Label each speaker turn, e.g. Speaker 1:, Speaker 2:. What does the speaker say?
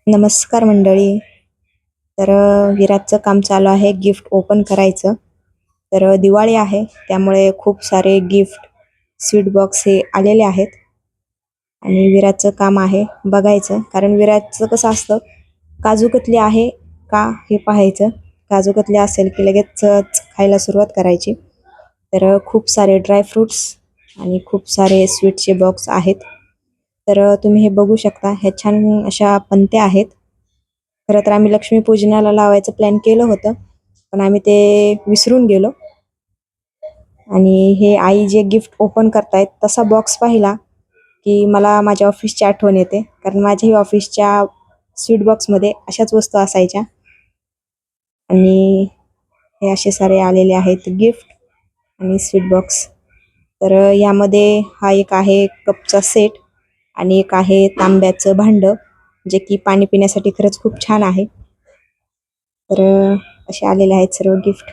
Speaker 1: नमस्कार मंडळी. विराजचं काम चालू आहे गिफ्ट ओपन करायचं. दिवाळी आहे त्यामुळे खूप सारे गिफ्ट स्वीट बॉक्स हे आलेले आहेत आणि विराजचं काम आहे बघायचं, कारण विराजचं कसं असतं, काजू कतली आहे का हे पाहायचं. काजू कतली असेल की लगेच खायला सुरुवात करायची. खूप सारे ड्रायफ्रुट्स आणि खूप सारे स्वीटचे बॉक्स आहेत. तुम्ही हे बघू शकता, ह्या छान अशा पंत्या आहेत. खरं तर आम्ही लक्ष्मीपूजनाला लावायचं प्लॅन केलं होतं, पण आम्ही ते विसरून गेलो. आणि हे आई जे गिफ्ट ओपन करतायत तसा बॉक्स पाहिला की मला माझ्या ऑफिसची आठवण येते, कारण माझ्याही ऑफिसच्या स्वीट बॉक्समध्ये अशाच वस्तू असायच्या. आणि हे असे सारे आलेले आहेत गिफ्ट आणि स्वीट बॉक्स. यामध्ये हा एक आहे कपचा सेट आणि एक आहे तांब्याचं भांडं, जे की पाणी पिण्यासाठी खरंच खूप छान आहे. असे आलेले आहेत सर्व गिफ्ट.